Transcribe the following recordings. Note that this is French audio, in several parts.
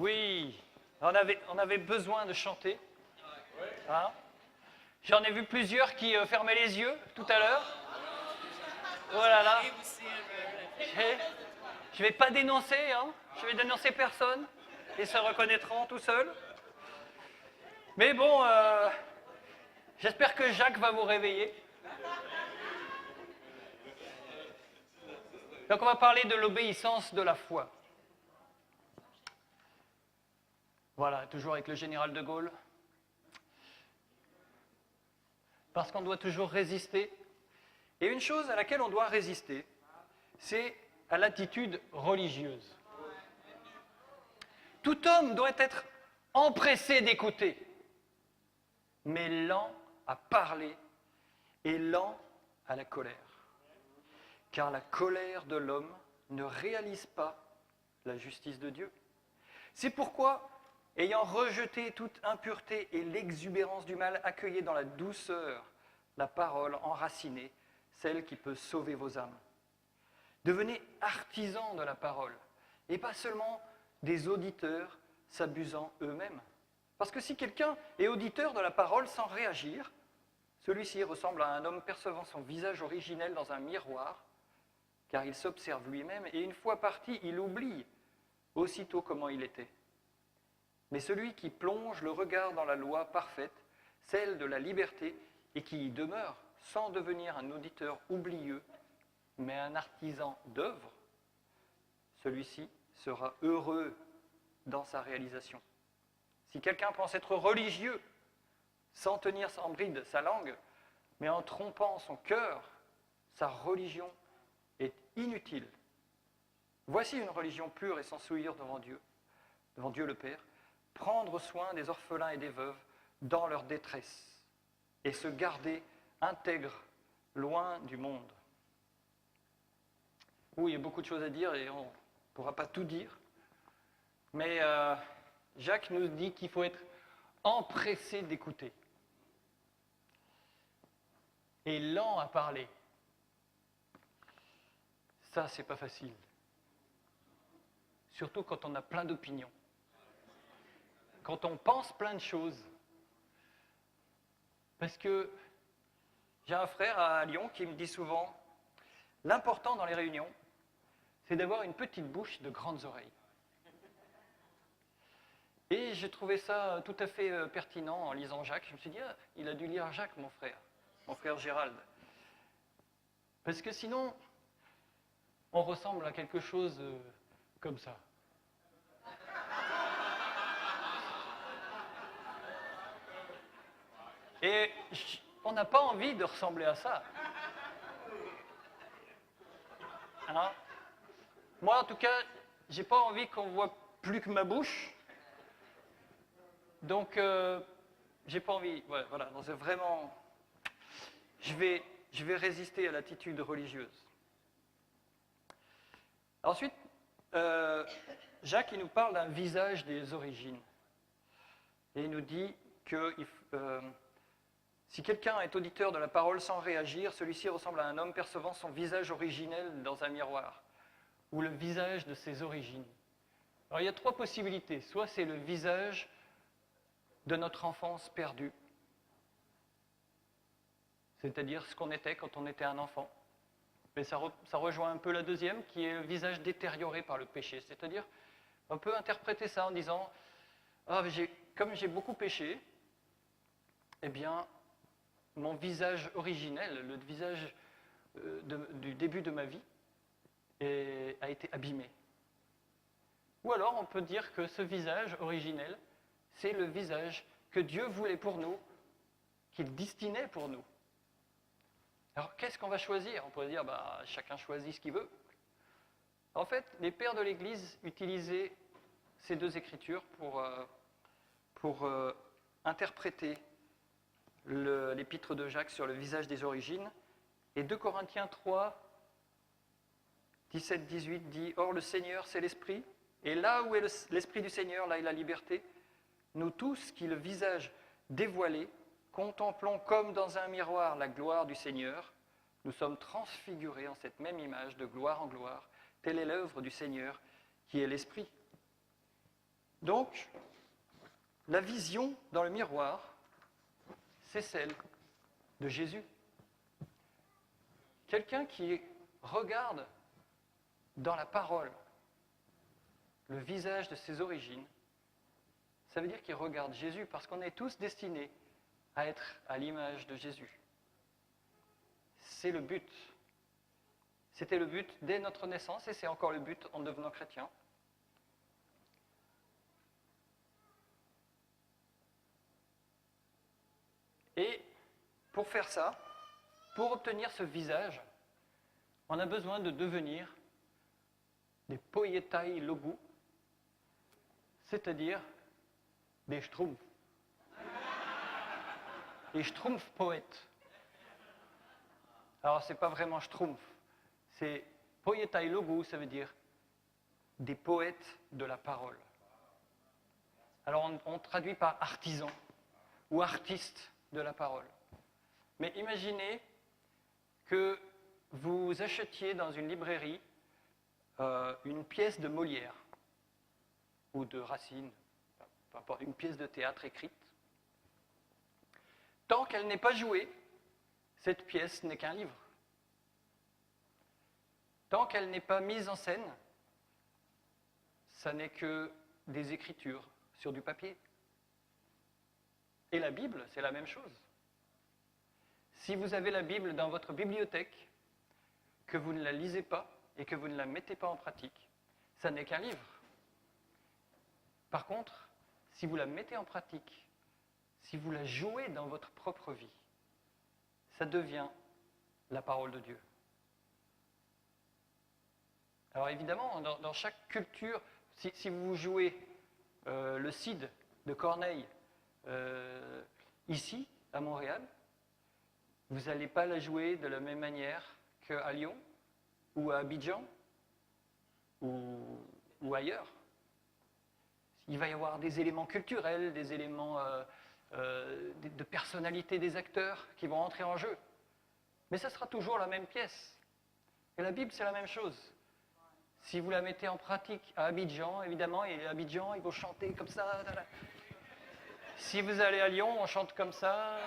Oui, on avait besoin de chanter. Hein? J'en ai vu plusieurs qui fermaient les yeux tout à l'heure. Oh là là. Je ne vais pas dénoncer, hein. Je vais dénoncer personne. Ils se reconnaîtront tout seuls. Mais bon, j'espère que Jacques va vous réveiller. Donc on va parler de l'obéissance de la foi. Voilà, toujours avec le général de Gaulle. Parce qu'on doit toujours résister. Et une chose à laquelle on doit résister, c'est à l'attitude religieuse. Tout homme doit être empressé d'écouter, mais lent à parler et lent à la colère. Car la colère de l'homme ne réalise pas la justice de Dieu. C'est pourquoi, ayant rejeté toute impureté et l'exubérance du mal, accueillez dans la douceur la parole enracinée, celle qui peut sauver vos âmes. Devenez artisans de la parole, et pas seulement des auditeurs s'abusant eux-mêmes. Parce que si quelqu'un est auditeur de la parole sans réagir, celui-ci ressemble à un homme percevant son visage originel dans un miroir, car il s'observe lui-même, et une fois parti, il oublie aussitôt comment il était. Mais celui qui plonge le regard dans la loi parfaite, celle de la liberté, et qui y demeure, sans devenir un auditeur oublieux, mais un artisan d'œuvre, celui-ci sera heureux dans sa réalisation. Si quelqu'un pense être religieux, sans tenir en bride sa langue, mais en trompant son cœur, sa religion est inutile. Voici une religion pure et sans souillure devant Dieu le Père, prendre soin des orphelins et des veuves dans leur détresse, et se garder intègre, loin du monde. Oui, il y a beaucoup de choses à dire et on ne pourra pas tout dire. Mais Jacques nous dit qu'il faut être empressé d'écouter et lent à parler. Ça, c'est pas facile. Surtout quand on a plein d'opinions. Quand on pense plein de choses. Parce que j'ai un frère à Lyon qui me dit souvent, l'important dans les réunions, c'est d'avoir une petite bouche de grandes oreilles. Et j'ai trouvé ça tout à fait pertinent en lisant Jacques. Je me suis dit, ah, il a dû lire Jacques, mon frère Gérald. Parce que sinon, on ressemble à quelque chose comme ça. Et on n'a pas envie de ressembler à ça. Hein? Moi, en tout cas, j'ai pas envie qu'on voit plus que ma bouche. Donc, j'ai pas envie. Ouais, voilà, donc c'est vraiment. Je vais résister à l'attitude religieuse. Ensuite, Jacques, il nous parle d'un visage des origines. Et il nous dit que si quelqu'un est auditeur de la parole sans réagir, celui-ci ressemble à un homme percevant son visage originel dans un miroir, ou le visage de ses origines. Alors il y a trois possibilités. Soit c'est le visage de notre enfance perdue, c'est-à-dire ce qu'on était quand on était un enfant. Mais ça rejoint un peu la deuxième, qui est le visage détérioré par le péché. C'est-à-dire, on peut interpréter ça en disant ah, comme j'ai beaucoup péché, eh bien, mon visage originel, le visage du début de ma vie, a été abîmé. Ou alors, on peut dire que ce visage originel, c'est le visage que Dieu voulait pour nous, qu'il destinait pour nous. Alors, qu'est-ce qu'on va choisir? On pourrait dire, chacun choisit ce qu'il veut. En fait, les pères de l'Église utilisaient ces deux écritures pour interpréter l'épître de Jacques sur le visage des origines. Et 2 Corinthiens 3, 17-18 dit « Or le Seigneur, c'est l'Esprit, et là où est l'Esprit du Seigneur, là est la liberté. Nous tous, qui le visage dévoilé, contemplons comme dans un miroir la gloire du Seigneur, nous sommes transfigurés en cette même image de gloire en gloire. Telle est l'œuvre du Seigneur, qui est l'Esprit. » Donc, la vision dans le miroir, c'est celle de Jésus. Quelqu'un qui regarde dans la parole le visage de ses origines, ça veut dire qu'il regarde Jésus, parce qu'on est tous destinés à être à l'image de Jésus. C'est le but. C'était le but dès notre naissance, et c'est encore le but en devenant chrétien. Et pour faire ça, pour obtenir ce visage, on a besoin de devenir des poietai logu, c'est-à-dire des schtroumpfs. Les schtroumpfs poètes. Alors, ce n'est pas vraiment schtroumpf, c'est poietai logu, ça veut dire des poètes de la parole. Alors, on traduit par artisan ou artiste de la parole. Mais imaginez que vous achetiez dans une librairie une pièce de Molière ou de Racine, peu importe, une pièce de théâtre écrite. Tant qu'elle n'est pas jouée, cette pièce n'est qu'un livre. Tant qu'elle n'est pas mise en scène, ça n'est que des écritures sur du papier. Et la Bible, c'est la même chose. Si vous avez la Bible dans votre bibliothèque, que vous ne la lisez pas et que vous ne la mettez pas en pratique, ça n'est qu'un livre. Par contre, si vous la mettez en pratique, si vous la jouez dans votre propre vie, ça devient la parole de Dieu. Alors évidemment, dans chaque culture, si vous jouez le Cid de Corneille ici, à Montréal, vous n'allez pas la jouer de la même manière qu'à Lyon, ou à Abidjan, ou ailleurs. Il va y avoir des éléments culturels, des éléments de personnalité des acteurs qui vont entrer en jeu. Mais ça sera toujours la même pièce. Et la Bible, c'est la même chose. Si vous la mettez en pratique à Abidjan, évidemment, et à Abidjan, ils vont chanter comme ça. Si vous allez à Lyon, on chante comme ça.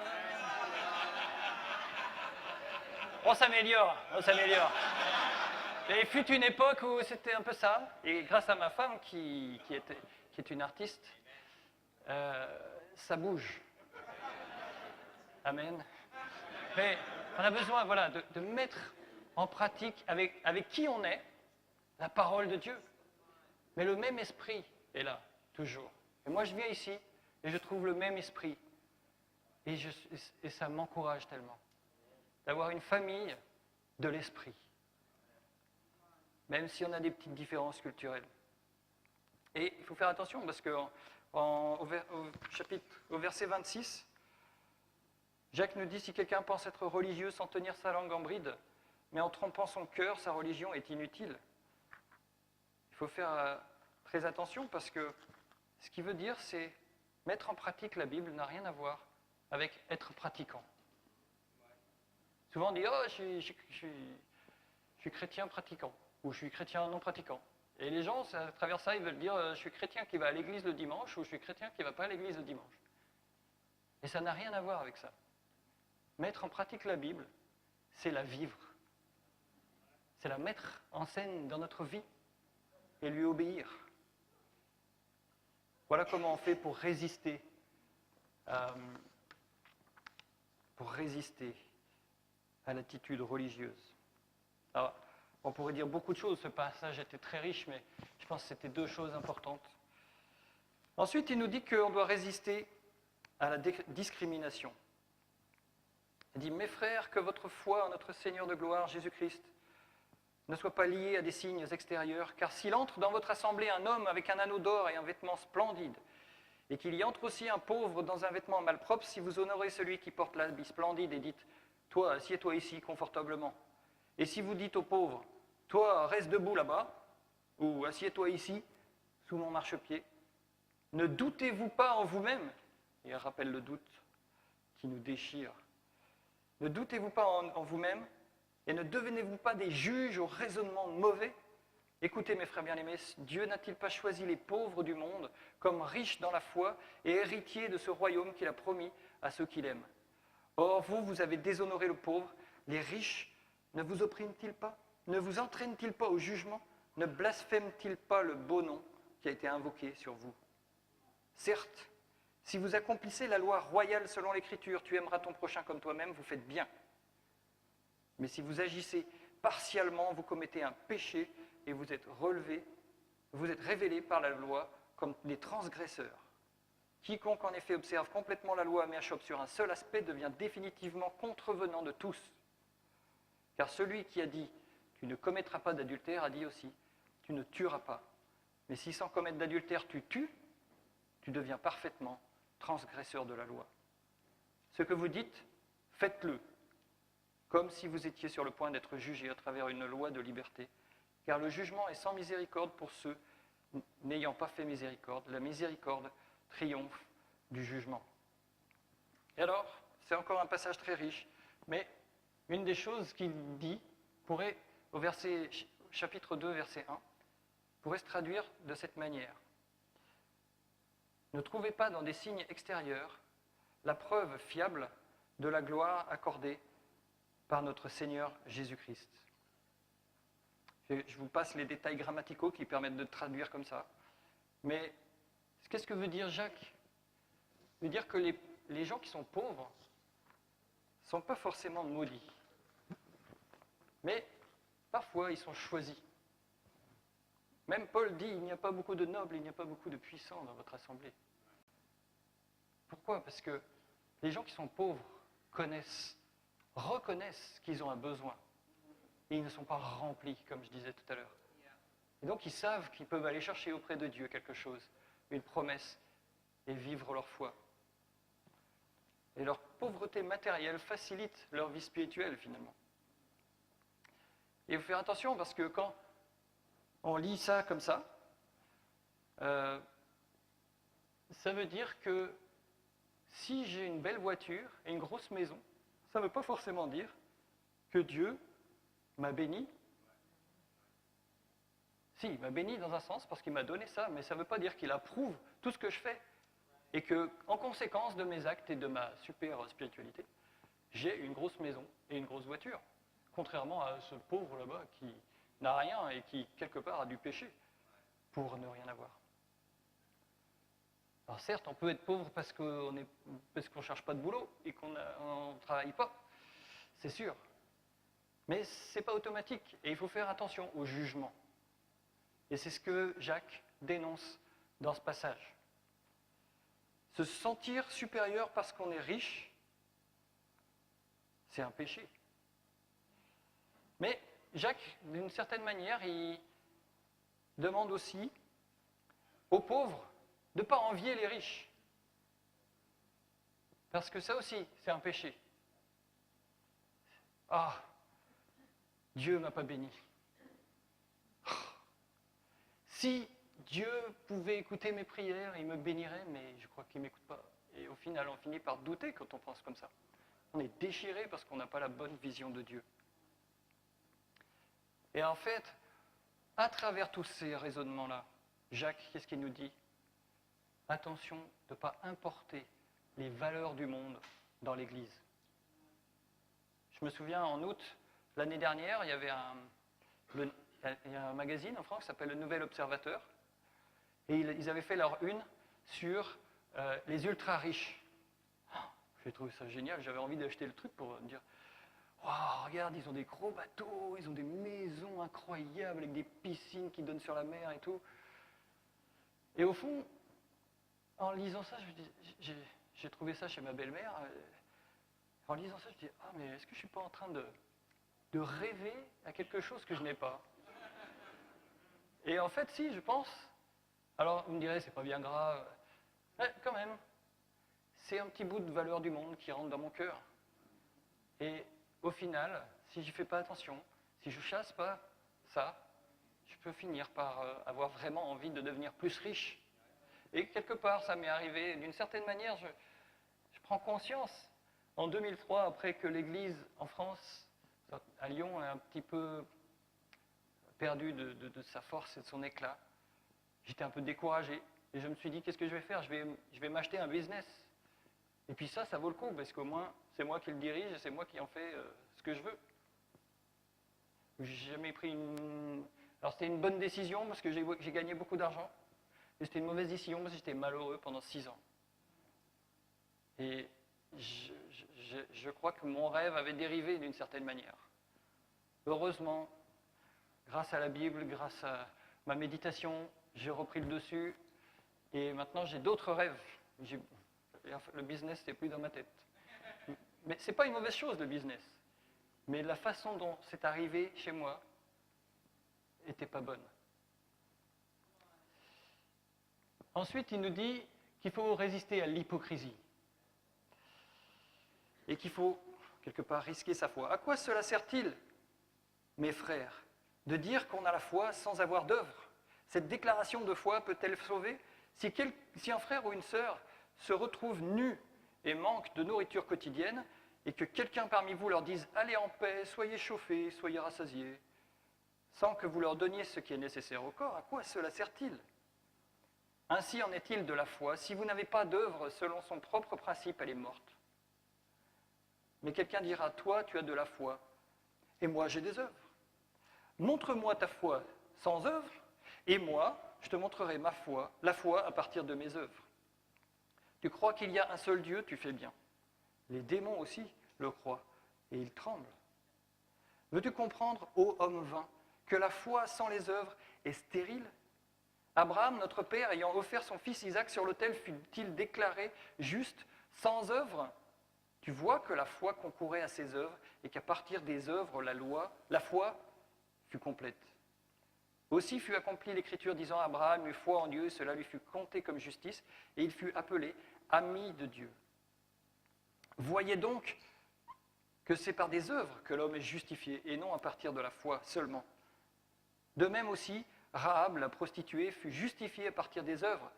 On s'améliore, on s'améliore. Il fut une époque où c'était un peu ça, et grâce à ma femme qui est une artiste, ça bouge. Amen. Mais on a besoin voilà, de mettre en pratique avec qui on est la parole de Dieu. Mais le même esprit est là, toujours. Et moi, je viens ici et je trouve le même esprit. Et ça m'encourage tellement d'avoir une famille de l'esprit. Même si on a des petites différences culturelles. Et il faut faire attention parce qu'au verset 26, Jacques nous dit, si quelqu'un pense être religieux sans tenir sa langue en bride, mais en trompant son cœur, sa religion est inutile. Il faut faire très attention parce que ce qu'il veut dire, c'est mettre en pratique la Bible n'a rien à voir avec être pratiquant. Souvent on dit, oh, je suis chrétien pratiquant, ou je suis chrétien non pratiquant. Et les gens, à travers ça, ils veulent dire, je suis chrétien qui va à l'église le dimanche, ou je suis chrétien qui ne va pas à l'église le dimanche. Et ça n'a rien à voir avec ça. Mettre en pratique la Bible, c'est la vivre. C'est la mettre en scène dans notre vie et lui obéir. Voilà comment on fait pour résister à l'attitude religieuse. Alors, on pourrait dire beaucoup de choses, ce passage était très riche, mais je pense que c'était deux choses importantes. Ensuite, il nous dit qu'on doit résister à la discrimination. Il dit, mes frères, que votre foi en notre Seigneur de gloire, Jésus-Christ, ne soit pas liée à des signes extérieurs, car s'il entre dans votre assemblée un homme avec un anneau d'or et un vêtement splendide, et qu'il y entre aussi un pauvre dans un vêtement malpropre, si vous honorez celui qui porte l'habit splendide et dites, toi, assieds-toi ici confortablement, et si vous dites au pauvre, toi, reste debout là-bas, ou assieds-toi ici, sous mon marchepied, ne doutez-vous pas en vous-même, il rappelle le doute qui nous déchire, ne doutez-vous pas en vous-même, et ne devenez-vous pas des juges au raisonnement mauvais, Écoutez mes frères bien-aimés, Dieu n'a-t-il pas choisi les pauvres du monde comme riches dans la foi et héritiers de ce royaume qu'il a promis à ceux qu'il aime? Or, vous avez déshonoré le pauvre, les riches ne vous oppriment-ils pas? Ne vous entraînent-ils pas au jugement? Ne blasphèment-ils pas le beau nom qui a été invoqué sur vous? Certes, si vous accomplissez la loi royale selon l'Écriture, tu aimeras ton prochain comme toi-même, vous faites bien. Mais si vous agissez partiellement, vous commettez un péché et vous êtes révélés par la loi comme des transgresseurs. Quiconque en effet observe complètement la loi mais achoppe sur un seul aspect devient définitivement contrevenant de tous. Car celui qui a dit « tu ne commettras pas d'adultère » a dit aussi « tu ne tueras pas ». Mais si sans commettre d'adultère tu tues, tu deviens parfaitement transgresseur de la loi. Ce que vous dites, faites-le, comme si vous étiez sur le point d'être jugé à travers une loi de liberté. Car le jugement est sans miséricorde pour ceux n'ayant pas fait miséricorde. La miséricorde triomphe du jugement. Et alors, c'est encore un passage très riche, mais une des choses qu'il dit pourrait, au chapitre 2, verset 1, pourrait se traduire de cette manière. Ne trouvez pas dans des signes extérieurs la preuve fiable de la gloire accordée par notre Seigneur Jésus-Christ. Je vous passe les détails grammaticaux qui permettent de traduire comme ça. Mais qu'est-ce que veut dire Jacques? Il veut dire que les gens qui sont pauvres ne sont pas forcément maudits. Mais parfois, ils sont choisis. Même Paul dit, il n'y a pas beaucoup de nobles, il n'y a pas beaucoup de puissants dans votre assemblée. Pourquoi? Parce que les gens qui sont pauvres reconnaissent qu'ils ont un besoin. Et ils ne sont pas remplis, comme je disais tout à l'heure. Et donc ils savent qu'ils peuvent aller chercher auprès de Dieu quelque chose, une promesse, et vivre leur foi. Et leur pauvreté matérielle facilite leur vie spirituelle, finalement. Et il faut faire attention, parce que quand on lit ça comme ça veut dire que si j'ai une belle voiture et une grosse maison, ça ne veut pas forcément dire que Dieu m'a béni. Si, il m'a béni dans un sens parce qu'il m'a donné ça, mais ça ne veut pas dire qu'il approuve tout ce que je fais. Et que, en conséquence de mes actes et de ma super spiritualité, j'ai une grosse maison et une grosse voiture. Contrairement à ce pauvre là-bas qui n'a rien et qui, quelque part, a du péché pour ne rien avoir. Alors certes, on peut être pauvre parce qu'on ne cherche pas de boulot et qu'on ne travaille pas, c'est sûr. Mais ce n'est pas automatique et il faut faire attention au jugement. Et c'est ce que Jacques dénonce dans ce passage. Se sentir supérieur parce qu'on est riche, c'est un péché. Mais Jacques, d'une certaine manière, il demande aussi aux pauvres de ne pas envier les riches. Parce que ça aussi, c'est un péché. Ah, Dieu ne m'a pas béni. Si Dieu pouvait écouter mes prières, il me bénirait, mais je crois qu'il ne m'écoute pas. Et au final, on finit par douter quand on pense comme ça. On est déchiré parce qu'on n'a pas la bonne vision de Dieu. Et en fait, à travers tous ces raisonnements-là, Jacques, qu'est-ce qu'il nous dit? Attention de ne pas importer les valeurs du monde dans l'Église. Je me souviens, en août, l'année dernière, il y avait un magazine en France qui s'appelle Le Nouvel Observateur. Et ils avaient fait leur une sur les ultra-riches. Oh, j'ai trouvé ça génial, j'avais envie d'acheter le truc pour me dire « Waouh, regarde, ils ont des gros bateaux, ils ont des maisons incroyables avec des piscines qui donnent sur la mer et tout. » Et au fond, en lisant ça, j'ai trouvé ça chez ma belle-mère. En lisant ça, je dis « Ah, mais est-ce que je ne suis pas en train de rêver à quelque chose que je n'ai pas ?» Et en fait, si, je pense. Alors, vous me direz, c'est pas bien grave. Mais quand même, c'est un petit bout de valeur du monde qui rentre dans mon cœur. Et au final, si je ne fais pas attention, si je ne chasse pas ça, je peux finir par avoir vraiment envie de devenir plus riche. Et quelque part, ça m'est arrivé, d'une certaine manière, je prends conscience. En 2003, après que l'Église en France, à Lyon, ait un petit peu perdu de sa force et de son éclat. J'étais un peu découragé. Et je me suis dit, qu'est-ce que je vais faire? Je vais m'acheter un business. Et puis ça vaut le coup, parce qu'au moins, c'est moi qui le dirige et c'est moi qui en fais ce que je veux. J'ai jamais pris une... Alors c'était une bonne décision, parce que j'ai gagné beaucoup d'argent. Et c'était une mauvaise décision, parce que j'étais malheureux pendant 6 ans. Et je crois que mon rêve avait dérivé d'une certaine manière. Heureusement, grâce à la Bible, grâce à ma méditation, j'ai repris le dessus. Et maintenant, j'ai d'autres rêves. Le business, c'est plus dans ma tête. Mais ce n'est pas une mauvaise chose, le business. Mais la façon dont c'est arrivé chez moi n'était pas bonne. Ensuite, il nous dit qu'il faut résister à l'hypocrisie. Et qu'il faut, quelque part, risquer sa foi. À quoi cela sert-il, mes frères, de dire qu'on a la foi sans avoir d'œuvre? Cette déclaration de foi peut-elle sauver? Si un frère ou une sœur se retrouve nu et manque de nourriture quotidienne, et que quelqu'un parmi vous leur dise « Allez en paix, soyez chauffés, soyez rassasiés », sans que vous leur donniez ce qui est nécessaire au corps, à quoi cela sert-il? Ainsi en est-il de la foi. Si vous n'avez pas d'œuvre selon son propre principe, elle est morte. Mais quelqu'un dira « Toi, tu as de la foi, et moi, j'ai des œuvres. Montre-moi ta foi sans œuvre, et moi, je te montrerai ma foi, la foi à partir de mes œuvres. Tu crois qu'il y a un seul Dieu, tu fais bien. Les démons aussi le croient, et ils tremblent. Veux-tu comprendre, ô homme vain, que la foi sans les œuvres est stérile? Abraham, notre père, ayant offert son fils Isaac sur l'autel, fut-il déclaré juste sans œuvres? Tu vois que la foi concourait à ses œuvres, et qu'à partir des œuvres, la foi fut complète. Aussi fut accomplie l'écriture disant Abraham eut foi en Dieu, et cela lui fut compté comme justice, et il fut appelé ami de Dieu. Voyez donc que c'est par des œuvres que l'homme est justifié, et non à partir de la foi seulement. De même aussi, Rahab, la prostituée, fut justifiée à partir des œuvres,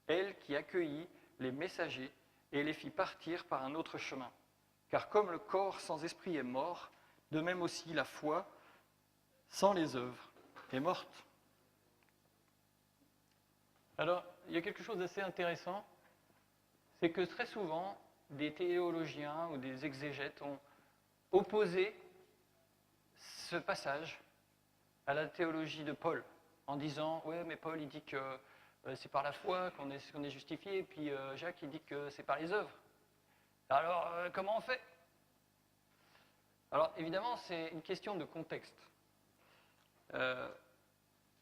elle qui accueillit les messagers et les fit partir par un autre chemin. Car comme le corps sans esprit est mort, de même aussi la foi sans les œuvres est morte. Alors, il y a quelque chose d'assez intéressant, c'est que très souvent, des théologiens ou des exégètes ont opposé ce passage à la théologie de Paul, en disant « Ouais, mais Paul, il dit que c'est par la foi qu'on est justifié, et puis Jacques, il dit que c'est par les œuvres. Alors, comment on fait ?» Alors, évidemment, c'est une question de contexte.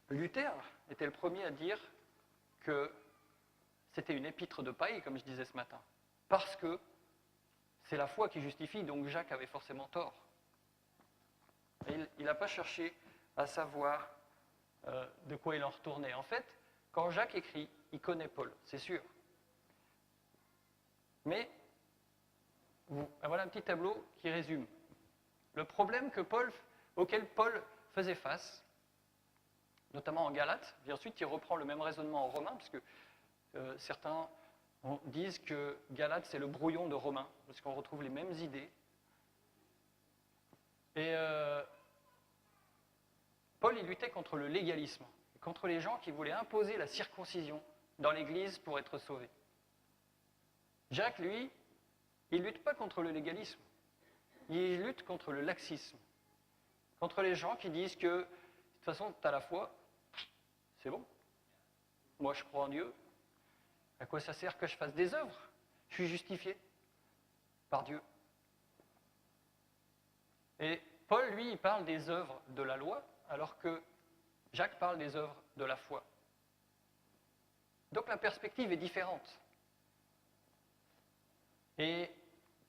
Luther était le premier à dire que c'était une épître de paille, comme je disais ce matin, parce que c'est la foi qui justifie, donc Jacques avait forcément tort. Et il n'a pas cherché à savoir de quoi il en retournait. En fait, quand Jacques écrit, il connaît Paul, c'est sûr. Mais voilà un petit tableau qui résume. Le problème auquel Paul faisait face, notamment en Galates, puis ensuite il reprend le même raisonnement en Romains, parce que certains disent que Galates c'est le brouillon de Romains, parce qu'on retrouve les mêmes idées. Et Paul, il luttait contre le légalisme, contre les gens qui voulaient imposer la circoncision dans l'Église pour être sauvés. Jacques, lui, il ne lutte pas contre le légalisme, il lutte contre le laxisme, contre les gens qui disent que, de toute façon, tu as la foi, c'est bon. Moi, je crois en Dieu. À quoi ça sert que je fasse des œuvres? Je suis justifié par Dieu. Et Paul, lui, il parle des œuvres de la loi, alors que Jacques parle des œuvres de la foi. Donc la perspective est différente. Et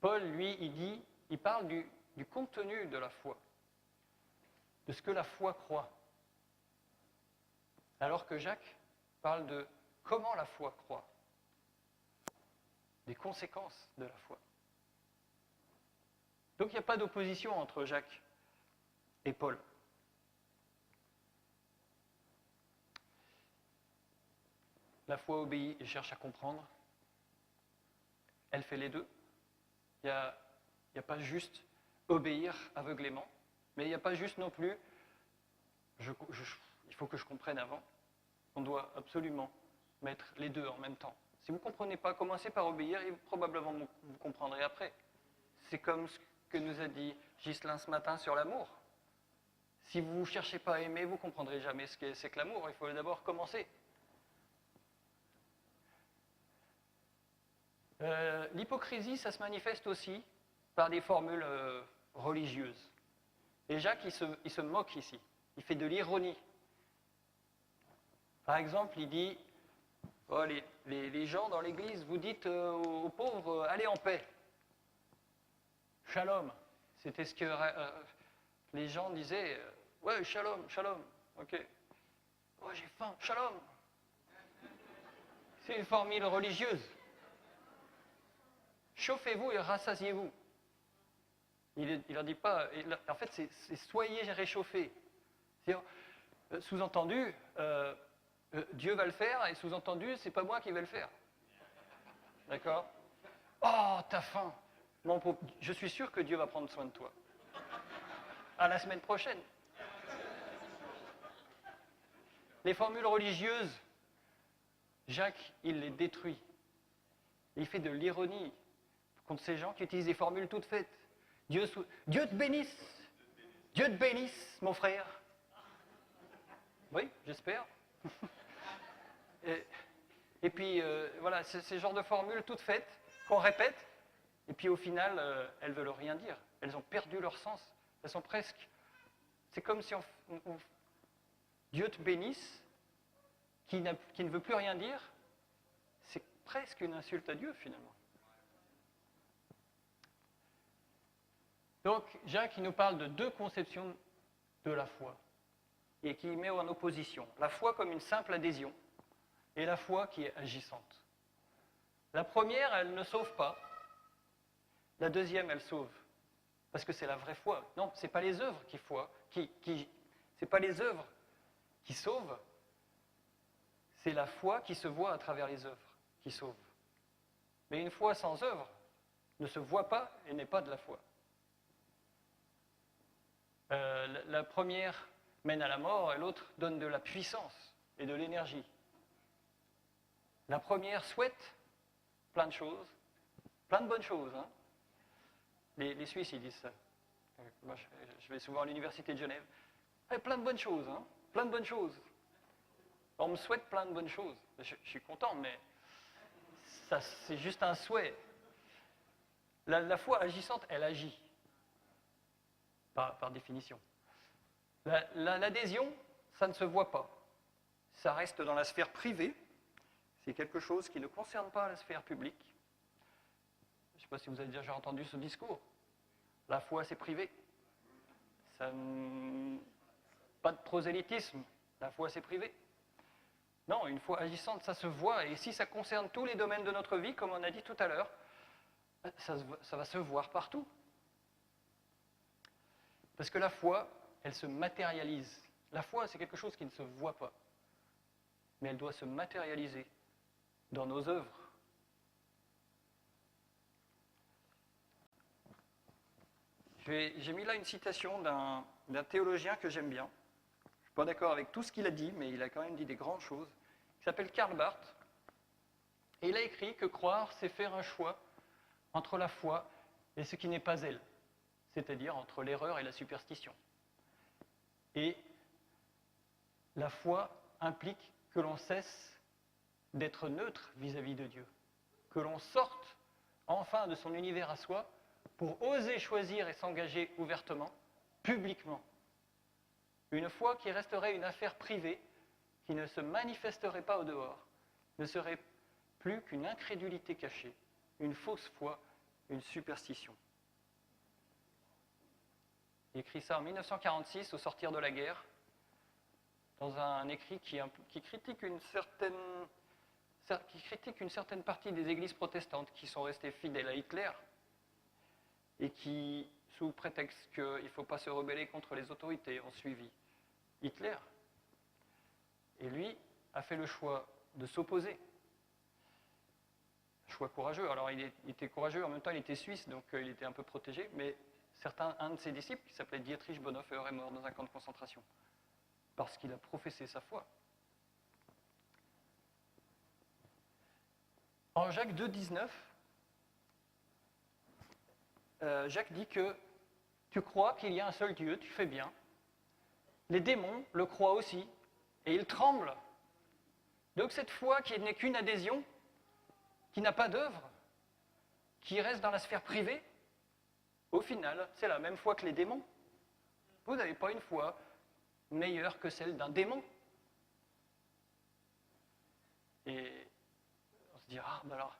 Paul, lui, il parle du contenu de la foi, de ce que la foi croit. Alors que Jacques parle de comment la foi croit, des conséquences de la foi. Donc il n'y a pas d'opposition entre Jacques et Paul. La foi obéit et cherche à comprendre. Elle fait les deux. Il n'y a pas juste obéir aveuglément, mais il n'y a pas juste non plus il faut que je comprenne avant. On doit absolument mettre les deux en même temps. Si vous ne comprenez pas, commencez par obéir et probablement vous comprendrez après. C'est comme ce que nous a dit Ghislain ce matin sur l'amour. Si vous ne cherchez pas à aimer, vous ne comprendrez jamais ce que c'est que l'amour. Il faut d'abord commencer. L'hypocrisie, ça se manifeste aussi par des formules religieuses. Et Jacques, il se moque ici. Il fait de l'ironie. Par exemple, il dit, oh, les gens dans l'église, vous dites aux pauvres, allez en paix. Shalom. C'était ce que les gens disaient, ouais, shalom, shalom. Ok. Oh, j'ai faim, shalom. C'est une formule religieuse. Chauffez-vous et rassasiez-vous. Il ne leur dit pas, en fait, c'est soyez réchauffés. Sous-entendu, Dieu va le faire, et sous-entendu, c'est pas moi qui vais le faire. D'accord? Oh, t'as faim. Je suis sûr que Dieu va prendre soin de toi. À la semaine prochaine. Les formules religieuses, Jacques, il les détruit. Il fait de l'ironie contre ces gens qui utilisent des formules toutes faites. Dieu te bénisse. Dieu te bénisse, mon frère. Oui, j'espère. Et puis, voilà, c'est ce genre de formules toutes faites qu'on répète, et puis au final, elles ne veulent rien dire. Elles ont perdu leur sens. Elles sont presque... C'est comme si Dieu te bénisse, qui ne veut plus rien dire, c'est presque une insulte à Dieu, finalement. Donc, Jacques, il nous parle de deux conceptions de la foi, et qui met en opposition la foi comme une simple adhésion, et la foi qui est agissante. La première, elle ne sauve pas. La deuxième, elle sauve. Parce que c'est la vraie foi. Non, ce n'est pas les œuvres c'est pas les œuvres qui sauvent, c'est la foi qui se voit à travers les œuvres qui sauve. Mais une foi sans œuvre ne se voit pas et n'est pas de la foi. La première mène à la mort et l'autre donne de la puissance et de l'énergie. La première souhaite plein de choses, plein de bonnes choses. Hein. Les Suisses, ils disent ça. Moi, je vais souvent à l'université de Genève. Plein de bonnes choses, hein, plein de bonnes choses. On me souhaite plein de bonnes choses. Je suis content, mais ça, c'est juste un souhait. La foi agissante, elle agit, par définition. L'adhésion, ça ne se voit pas. Ça reste dans la sphère privée. C'est quelque chose qui ne concerne pas la sphère publique. Je ne sais pas si vous avez déjà entendu ce discours. La foi, c'est privé. Pas de prosélytisme. La foi, c'est privé. Non, une foi agissante, ça se voit. Et si ça concerne tous les domaines de notre vie, comme on a dit tout à l'heure, ça va se voir partout. Parce que la foi, elle se matérialise. La foi, c'est quelque chose qui ne se voit pas. Mais elle doit se matérialiser dans nos œuvres. J'ai mis là une citation d'un théologien que j'aime bien. Je ne suis pas d'accord avec tout ce qu'il a dit, mais il a quand même dit des grandes choses. Il s'appelle Karl Barth. Et il a écrit que croire, c'est faire un choix entre la foi et ce qui n'est pas elle. C'est-à-dire entre l'erreur et la superstition. Et la foi implique que l'on cesse d'être neutre vis-à-vis de Dieu. Que l'on sorte enfin de son univers à soi pour oser choisir et s'engager ouvertement, publiquement. Une foi qui resterait une affaire privée, qui ne se manifesterait pas au dehors, ne serait plus qu'une incrédulité cachée, une fausse foi, une superstition. Il écrit ça en 1946, au sortir de la guerre, dans un écrit qui critique une certaine partie des églises protestantes qui sont restées fidèles à Hitler et qui, sous prétexte qu'il ne faut pas se rebeller contre les autorités, ont suivi Hitler. Et lui a fait le choix de s'opposer. Choix courageux. Alors il était courageux, en même temps il était suisse, donc il était un peu protégé, mais un de ses disciples, qui s'appelait Dietrich Bonhoeffer, est mort dans un camp de concentration. parce qu'il a professé sa foi. En Jacques 2, 19, Jacques dit que tu crois qu'il y a un seul Dieu, tu fais bien. Les démons le croient aussi, et ils tremblent. Donc cette foi qui n'est qu'une adhésion, qui n'a pas d'œuvre, qui reste dans la sphère privée, au final, c'est la même foi que les démons. Vous n'avez pas une foi meilleure que celle d'un démon. Et on se dit, ah, ben alors,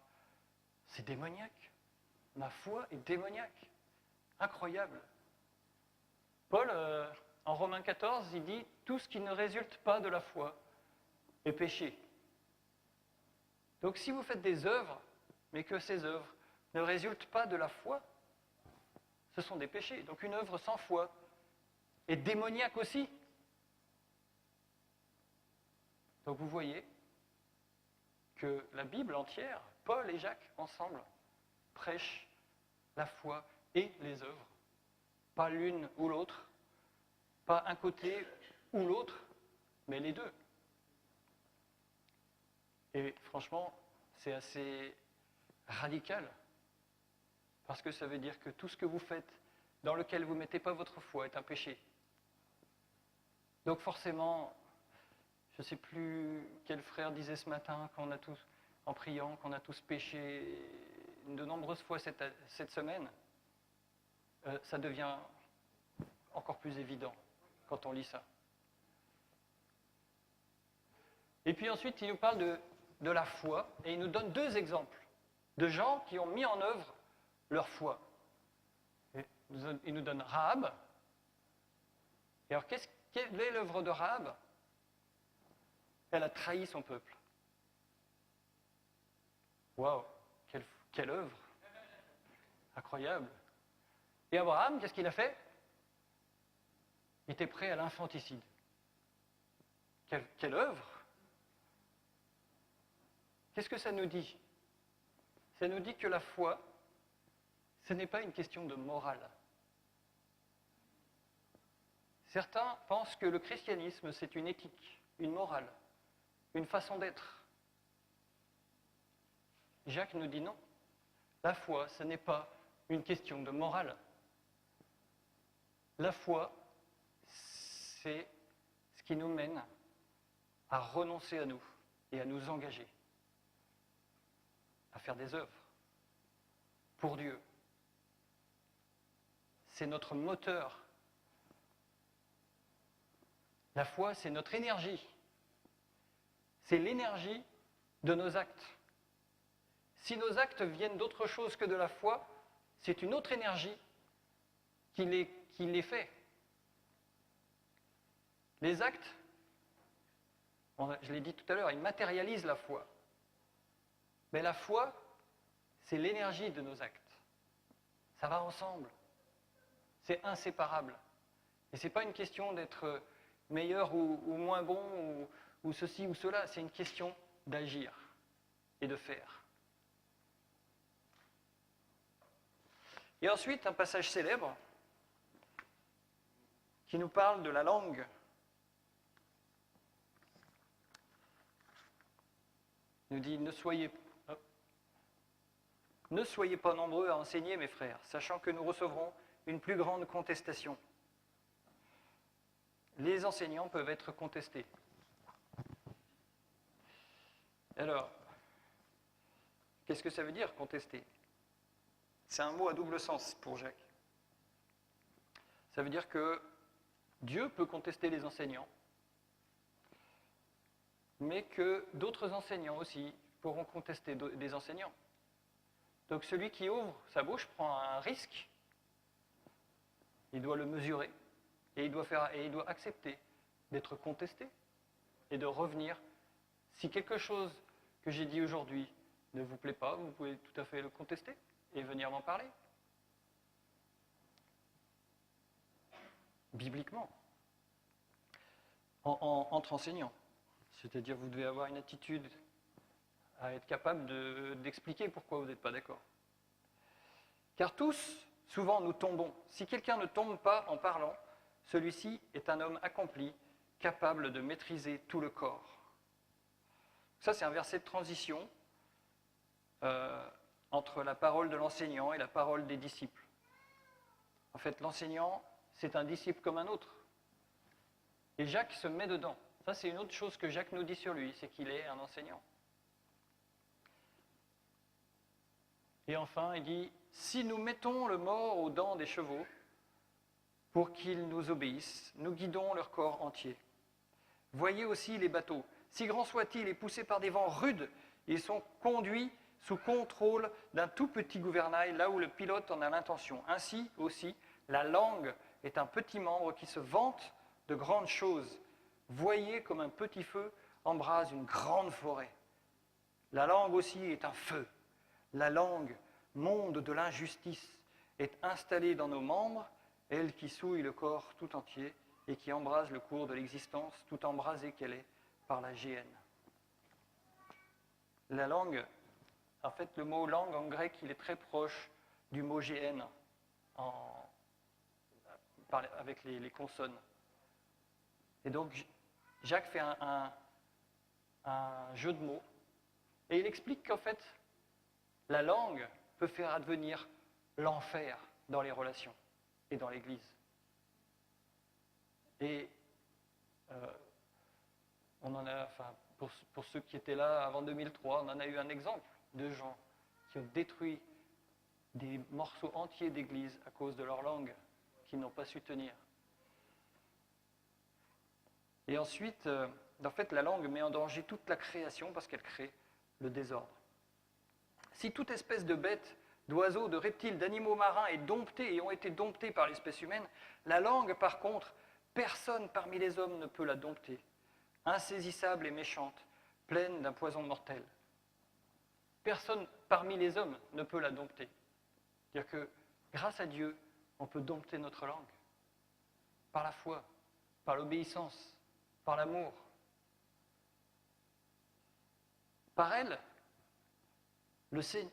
c'est démoniaque. Ma foi est démoniaque. Incroyable. Paul, en Romains 14, il dit, tout ce qui ne résulte pas de la foi est péché. Donc si vous faites des œuvres, mais que ces œuvres ne résultent pas de la foi, ce sont des péchés. Donc une œuvre sans foi est démoniaque aussi. Donc vous voyez que la Bible entière, Paul et Jacques ensemble, prêchent la foi et les œuvres. Pas l'une ou l'autre, pas un côté ou l'autre, mais les deux. Et franchement, c'est assez radical, parce que ça veut dire que tout ce que vous faites dans lequel vous ne mettez pas votre foi est un péché. Donc forcément, je ne sais plus quel frère disait ce matin qu'on a tous, en priant, qu'on a tous péché de nombreuses fois cette semaine. Ça devient encore plus évident quand on lit ça. Et puis ensuite, il nous parle de la foi, et il nous donne deux exemples de gens qui ont mis en œuvre leur foi. Il nous donne Rahab. Et alors, quelle est l'œuvre de Rahab? Elle a trahi son peuple. Waouh, quelle œuvre! Incroyable. Et Abraham, qu'est-ce qu'il a fait? Il était prêt à l'infanticide. Quelle œuvre! Qu'est-ce que ça nous dit? Ça nous dit que la foi, ce n'est pas une question de morale. Certains pensent que le christianisme, c'est une éthique, une morale, une façon d'être. Jacques nous dit non. La foi, ce n'est pas une question de morale. La foi, c'est ce qui nous mène à renoncer à nous et à nous engager, à faire des œuvres pour Dieu. C'est notre moteur. La foi, c'est notre énergie. C'est l'énergie de nos actes. Si nos actes viennent d'autre chose que de la foi, c'est une autre énergie qui les fait. Les actes, je l'ai dit tout à l'heure, ils matérialisent la foi. Mais la foi, c'est l'énergie de nos actes. Ça va ensemble. C'est inséparable. Et ce n'est pas une question d'être meilleur ou moins bon, ou ceci ou cela. C'est une question d'agir et de faire. Et ensuite, un passage célèbre qui nous parle de la langue. Il nous dit, ne soyez pas nombreux à enseigner, mes frères, sachant que nous recevrons une plus grande contestation. Les enseignants peuvent être contestés. Alors, qu'est-ce que ça veut dire, contester? C'est un mot à double sens pour Jacques. Ça veut dire que Dieu peut contester les enseignants, mais que d'autres enseignants aussi pourront contester des enseignants. Donc celui qui ouvre sa bouche prend un risque, il doit le mesurer, et il doit accepter d'être contesté et de revenir. Si quelque chose que j'ai dit aujourd'hui ne vous plaît pas, vous pouvez tout à fait le contester et venir m'en parler. Bibliquement. Entre enseignants. C'est-à-dire vous devez avoir une attitude à être capable d'expliquer pourquoi vous n'êtes pas d'accord. Car tous, souvent, nous tombons. Si quelqu'un ne tombe pas en parlant, celui-ci est un homme accompli, capable de maîtriser tout le corps. Ça, c'est un verset de transition entre la parole de l'enseignant et la parole des disciples. En fait, l'enseignant, c'est un disciple comme un autre. Et Jacques se met dedans. Ça, c'est une autre chose que Jacques nous dit sur lui, c'est qu'il est un enseignant. Et enfin, il dit, si nous mettons le mort aux dents des chevaux, pour qu'ils nous obéissent, nous guidons leur corps entier. Voyez aussi les bateaux. Si grands soient-ils et poussés par des vents rudes, ils sont conduits sous contrôle d'un tout petit gouvernail, là où le pilote en a l'intention. Ainsi aussi, la langue est un petit membre qui se vante de grandes choses. Voyez comme un petit feu embrase une grande forêt. La langue aussi est un feu. La langue, monde de l'injustice, est installée dans nos membres, elle qui souille le corps tout entier et qui embrase le cours de l'existence, tout embrasée qu'elle est par la géhenne. La langue, en fait, le mot langue en grec, il est très proche du mot géhenne avec les consonnes. Et donc, Jacques fait un jeu de mots et il explique qu'en fait, la langue peut faire advenir l'enfer dans les relations et dans l'Église. Et on en a, enfin, pour ceux qui étaient là avant 2003, on en a eu un exemple de gens qui ont détruit des morceaux entiers d'Église à cause de leur langue, qu'ils n'ont pas su tenir. Et ensuite, en fait, la langue met en danger toute la création parce qu'elle crée le désordre. Si toute espèce de bête, d'oiseaux, de reptiles, d'animaux marins est domptée et ont été domptés par l'espèce humaine, la langue, par contre, personne parmi les hommes ne peut la dompter. Insaisissable et méchante, pleine d'un poison mortel. Personne parmi les hommes ne peut la dompter. C'est-à-dire que, grâce à Dieu, on peut dompter notre langue. Par la foi, par l'obéissance, par l'amour. Par elle,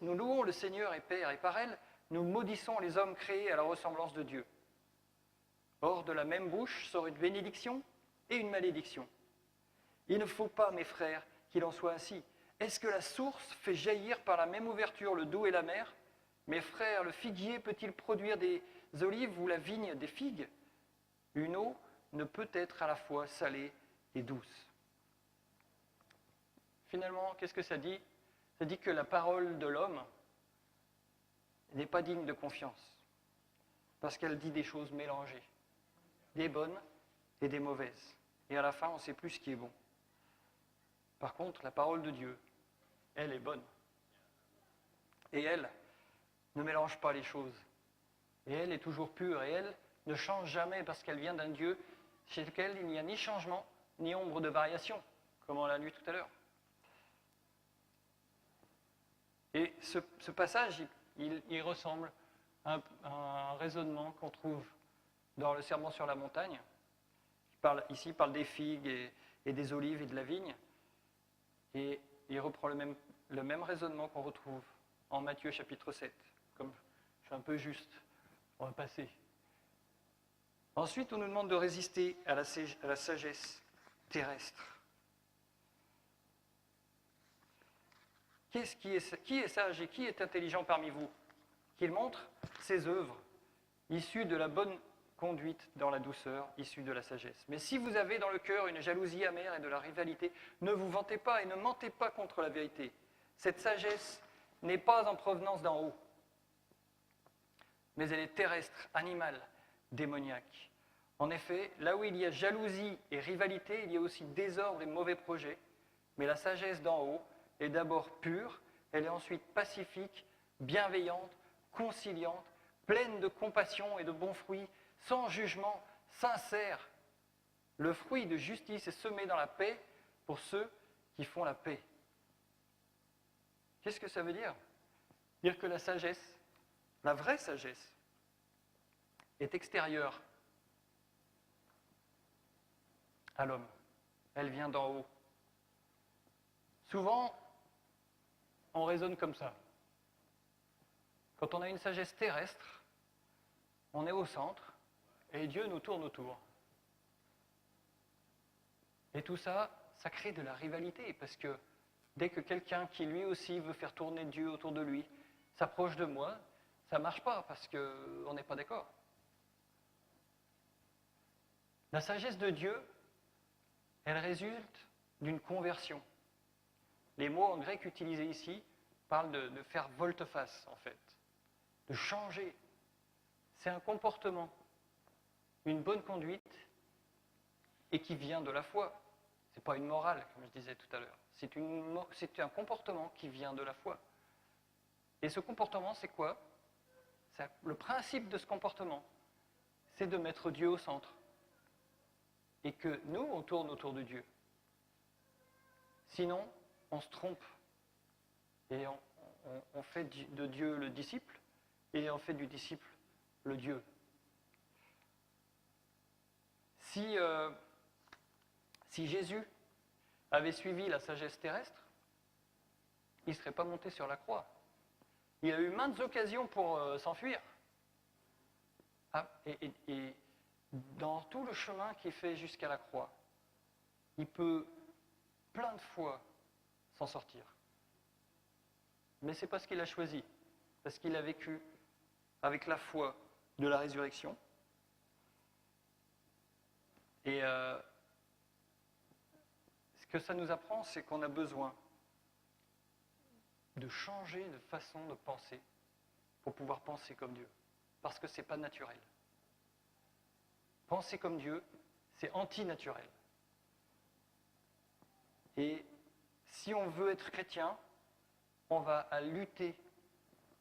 nous louons le Seigneur et Père, et par elle, nous maudissons les hommes créés à la ressemblance de Dieu. Or, de la même bouche sort une bénédiction et une malédiction. Il ne faut pas, mes frères, qu'il en soit ainsi. Est-ce que la source fait jaillir par la même ouverture le doux et la mer? Mes frères, le figuier peut-il produire des olives ou la vigne des figues? Une eau ne peut être à la fois salée et douce. Finalement, qu'est-ce que ça dit? Ça dit que la parole de l'homme n'est pas digne de confiance, parce qu'elle dit des choses mélangées, des bonnes et des mauvaises. Et à la fin, on ne sait plus ce qui est bon. Par contre, la parole de Dieu, elle est bonne. Et elle ne mélange pas les choses. Et elle est toujours pure. Et elle ne change jamais parce qu'elle vient d'un Dieu chez lequel il n'y a ni changement, ni ombre de variation, comme on l'a lu tout à l'heure. Et ce passage, il ressemble à un raisonnement qu'on trouve dans le Sermon sur la montagne. Ici, il parle des figues et des olives et de la vigne. Et il reprend le même raisonnement qu'on retrouve en Matthieu chapitre 7. Comme je suis un peu juste, on va passer. Ensuite, on nous demande de résister à la sagesse terrestre. Qui est sage et qui est intelligent parmi vous? Qu'il montre ses œuvres, issues de la bonne conduite dans la douceur, issue de la sagesse. Mais si vous avez dans le cœur une jalousie amère et de la rivalité, ne vous vantez pas et ne mentez pas contre la vérité. Cette sagesse n'est pas en provenance d'en haut, mais elle est terrestre, animale, démoniaque. En effet, là où il y a jalousie et rivalité, il y a aussi désordre et mauvais projets, mais la sagesse d'en haut est d'abord pure, elle est ensuite pacifique, bienveillante, conciliante, pleine de compassion et de bons fruits, sans jugement, sincère. Le fruit de justice est semé dans la paix pour ceux qui font la paix. Qu'est-ce que ça veut dire? Dire que la sagesse, la vraie sagesse, est extérieure à l'homme. Elle vient d'en haut. Souvent, on raisonne comme ça. Quand on a une sagesse terrestre, on est au centre et Dieu nous tourne autour. Et tout ça, ça crée de la rivalité, parce que dès que quelqu'un qui lui aussi veut faire tourner Dieu autour de lui s'approche de moi, ça ne marche pas, parce qu'on n'est pas d'accord. La sagesse de Dieu, elle résulte d'une conversion. Les mots en grec utilisés ici parlent de faire volte-face, en fait, de changer. C'est un comportement, une bonne conduite, et qui vient de la foi. Ce n'est pas une morale, comme je disais tout à l'heure. C'est un comportement qui vient de la foi. Et ce comportement, c'est quoi? Le principe de ce comportement, c'est de mettre Dieu au centre. Et que nous, on tourne autour de Dieu. Sinon, on se trompe. Et on fait de Dieu le disciple, et on fait du disciple le Dieu. Si Jésus avait suivi la sagesse terrestre, il ne serait pas monté sur la croix. Il a eu maintes occasions pour s'enfuir. Et dans tout le chemin qu'il fait jusqu'à la croix, il peut plein de fois s'en sortir. Mais c'est parce qu'il a choisi, parce qu'il a vécu avec la foi de la résurrection. Et ce que ça nous apprend, c'est qu'on a besoin de changer de façon de penser pour pouvoir penser comme Dieu. Parce que ce n'est pas naturel. Penser comme Dieu, c'est antinaturel. Et si on veut être chrétien, on va lutter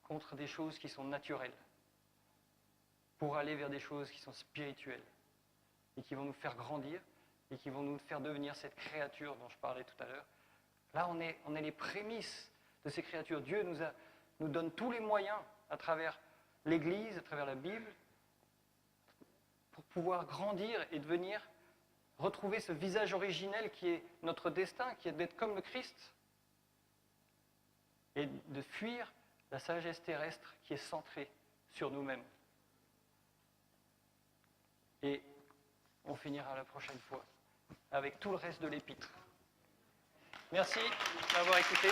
contre des choses qui sont naturelles pour aller vers des choses qui sont spirituelles et qui vont nous faire grandir et qui vont nous faire devenir cette créature dont je parlais tout à l'heure. Là, on est les prémices de ces créatures. Dieu nous donne tous les moyens à travers l'Église, à travers la Bible, pour pouvoir grandir et devenir, retrouver ce visage originel qui est notre destin, qui est d'être comme le Christ, et de fuir la sagesse terrestre qui est centrée sur nous-mêmes. Et on finira la prochaine fois avec tout le reste de l'épître. Merci d'avoir écouté.